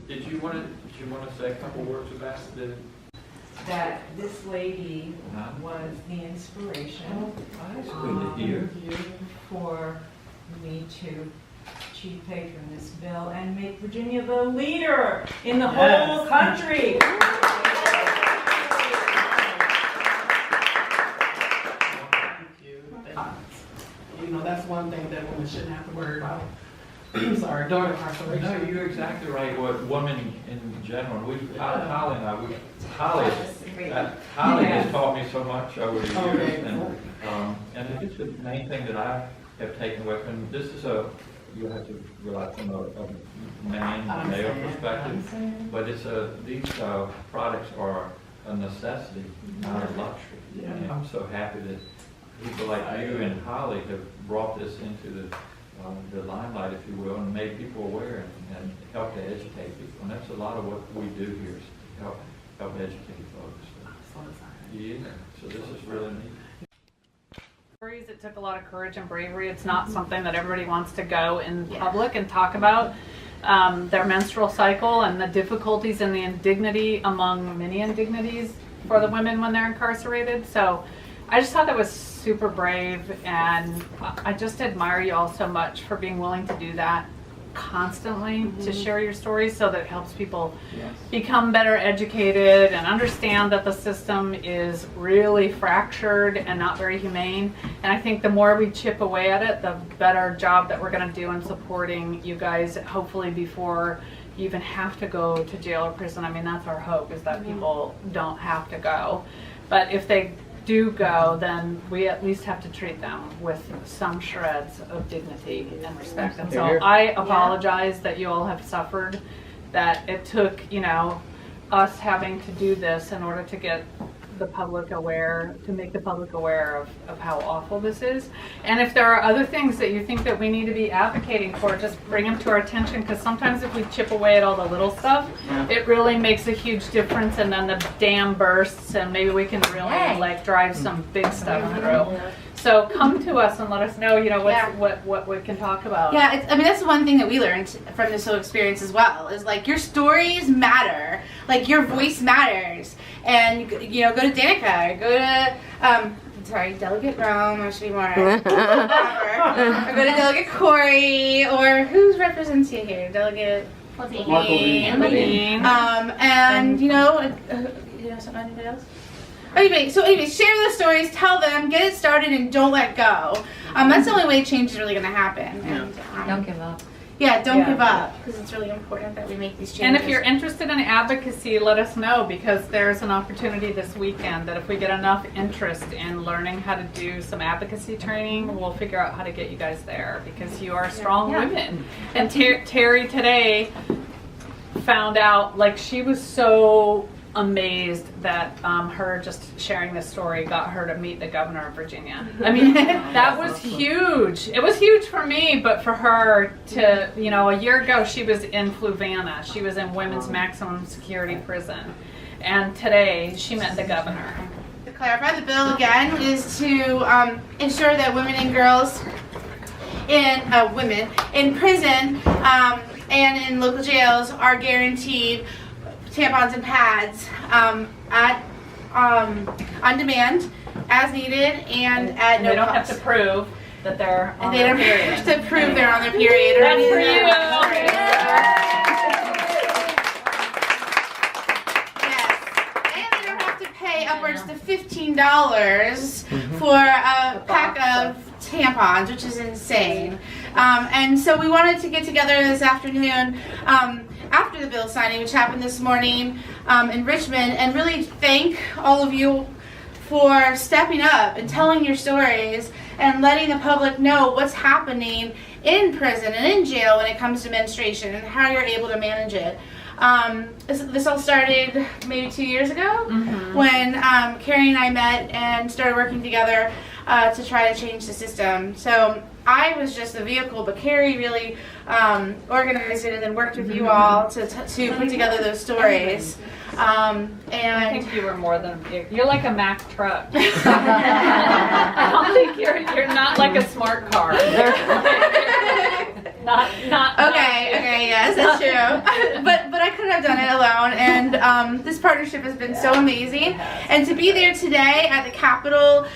Did you want to say a couple words about that this lady Huh? was the inspiration That's good to hear. for me to chief patron this bill and make Virginia the leader in the whole country. You know, that's one thing that women shouldn't have to worry about. Sorry, during incarceration. No, you're exactly right. What women in general, Holly and I, Holly has taught me so much over the years, and it's the main thing that I have taken away from this is you have to realize from a male perspective, but these products are a necessity, not a luxury. Yeah. And I'm so happy that people like you and Holly have brought this into the limelight, if you will, and made people aware and help to educate people. And that's a lot of what we do here, is help educate folks. Yeah, so this is really neat. It took a lot of courage and bravery. It's not something that everybody wants to go in public and talk about their menstrual cycle and the difficulties and the indignity among many indignities for the women when they're incarcerated. So I just thought that was super brave, and I just admire you all so much for being willing to do that constantly, to share your stories so that it helps people become better educated and understand that the system is really fractured and not very humane. And I think the more we chip away at it, the better job that we're going to do in supporting you guys, hopefully before you even have to go to jail or prison. I mean, that's our hope, is that people don't have to go. But if they do go, then we at least have to treat them with some shreds of dignity and respect. And so I apologize that you all have suffered, that it took, us having to do this in order to get the public aware, to make the public aware of how awful this is. And if there are other things that you think that we need to be advocating for, just bring them to our attention, because sometimes if we chip away at all the little stuff, it really makes a huge difference, and then the dam bursts and maybe we can really drive some big stuff through. So come to us and let us know, what we can talk about. Yeah, that's one thing that we learned from this whole experience as well, is your stories matter, your voice matters. And, go to Danica, or go to, Delegate Rome, I should be more proper, or go to Delegate Corey, or who represents you here? Delegate Levine. And, something, anybody else? Anyway, share the stories, tell them, get it started, and don't let go. That's the only way change is really going to happen. And, don't give up. Yeah, don't give up, because it's really important that we make these changes. And if you're interested in advocacy, let us know, because there's an opportunity this weekend that if we get enough interest in learning how to do some advocacy training, we'll figure out how to get you guys there, because you are strong women. And Terry today found out, she was so amazed that her just sharing this story got her to meet the governor of Virginia. I mean, that was huge. It was huge for me, but for her to, a year ago she was in Fluvanna. She was in women's maximum security prison. And today she met the governor. To clarify, the bill again is to ensure that women and girls women in prison and in local jails are guaranteed tampons and pads on demand, as needed, and at no cost. They don't have to prove that they're on their period. They don't have to prove they're on their period. That's for you. Yes, and they don't have to pay upwards to $15 for a pack of tampons, which is insane. And so we wanted to get together this afternoon after the bill signing, which happened this morning in Richmond, and really thank all of you for stepping up and telling your stories and letting the public know what's happening in prison and in jail when it comes to menstruation and how you're able to manage it. This all started maybe 2 years ago when Carrie and I met and started working together to try to change the system. So I was just a vehicle, but Carrie really organized it and then worked with you all to put together those stories. And I think you were more than you're like a Mack truck. I don't think you're not like a smart car. not okay, yes, that's true. But I could have done it alone, and this partnership has been so amazing. And to be there today at the Capitol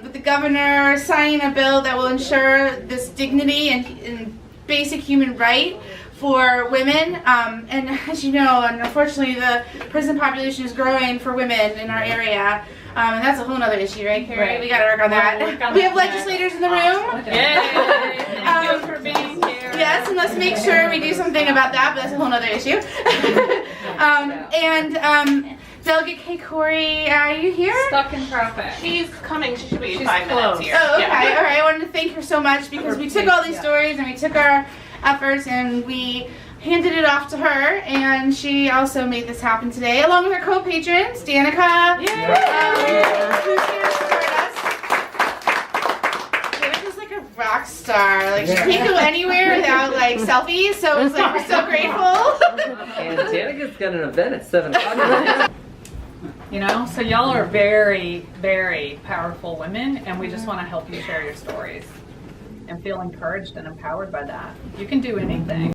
with the governor signing a bill that will ensure this dignity and basic human right for women, and as you know, unfortunately, the prison population is growing for women in our area. And that's a whole other issue, right, Carrie? Right. We got to work on that. We have legislators in the room. Yay! Thank you for being here. Yes, and let's make sure we do something about that, but that's a whole other issue. Delegate Kay Corey, are you here? Stuck in traffic. She's coming. She should be in She's 5 minutes close. here. Oh, okay. Yeah. All right. I wanted to thank her so much because we took all these stories and we took our efforts and we handed it off to her, and she also made this happen today, along with her co-patrons, Danica. Who's here to support us. Danica's like a rock star. Like she can't go anywhere without like selfies, so it was like we're so grateful. And Danica's got an event at 7 o'clock. You know, so y'all are very, very powerful women, and we just want to help you share your stories and feel encouraged and empowered by that. You can do anything.